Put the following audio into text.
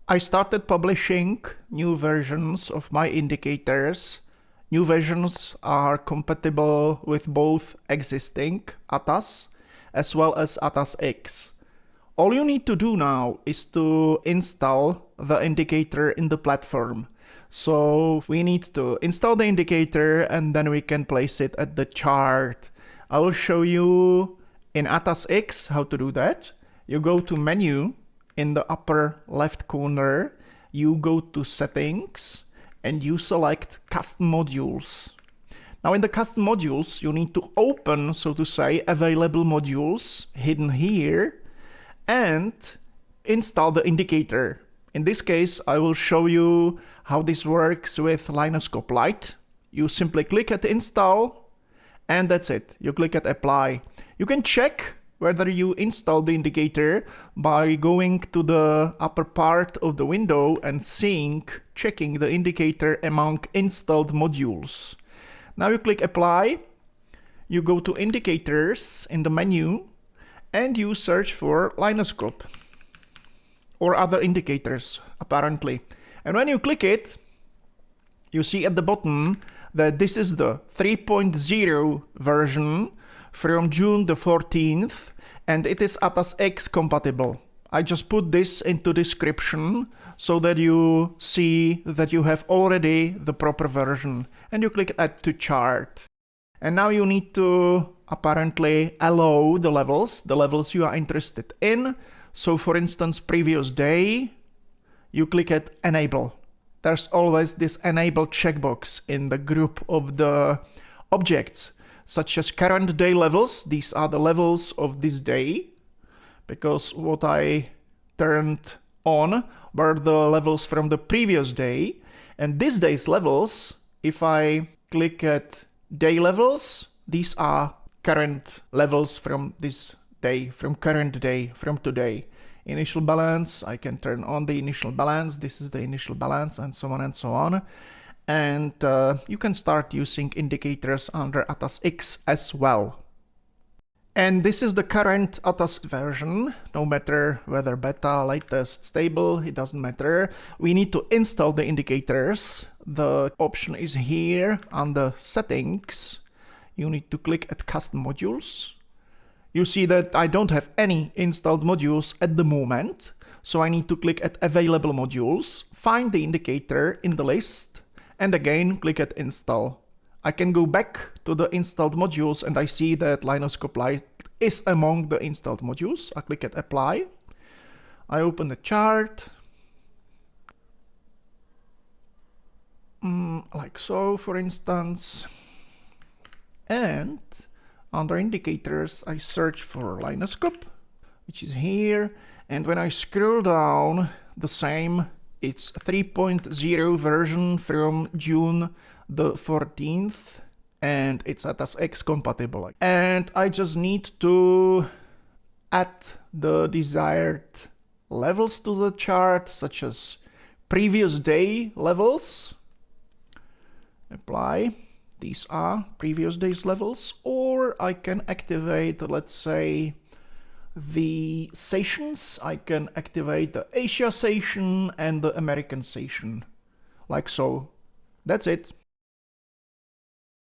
I started publishing new versions of my indicators. New versions are compatible with both existing ATAS as well as ATAS X. All you need to do now is to install the indicator in the platform. So we need to install the indicator and then we can place it at the chart. I will show you in ATAS X how to do that. You go to Menu. In the upper left corner, you go to Settings and you select Custom Modules. Now in the custom modules, you need to open, so to say, available modules hidden here and install the indicator. In this case, I will show you how this works with Linoscope Lite. You simply click at Install and that's it. You click at Apply. You can check whether you install the indicator by going to the upper part of the window and checking the indicator among installed modules. Now you click Apply, you go to Indicators in the menu, and you search for Linoscope or other indicators, apparently. And when you click it, you see at the bottom that this is the 3.0 version from June the 14th, and it is ATAS X compatible. I just put this into description so that you see that you have already the proper version, and you click Add to Chart. And now you need to apparently allow the levels you are interested in. So for instance, previous day, you click at Enable. There's always this Enable checkbox in the group of the objects, such as current day levels. These are the levels of this day, because what I turned on were the levels from the previous day. And this day's levels, if I click at day levels, these are current levels from this day, from current day, from today. Initial balance, I can turn on the initial balance. This is the initial balance, and so on and so on. And you can start using indicators under ATAS X as well. And this is the current ATAS version. No matter whether beta, latest, stable, it doesn't matter. We need to install the indicators. The option is here under Settings. You need to click at Custom Modules. You see that I don't have any installed modules at the moment, so I need to click at Available Modules, find the indicator in the list, and again click at Install. I can go back to the installed modules and I see that Linoscope Lite is among the installed modules. I click at Apply. I open the chart, like so, for instance. And under Indicators, I search for Linoscope, which is here. And when I scroll down, the same, it's 3.0 version from June the 14th, and it's ATAS X compatible. And I just need to add the desired levels to the chart, such as previous day levels. Apply. These are previous day's levels, or I can activate, let's say, the sessions. I can activate the Asia session and the American session, like so. That's it.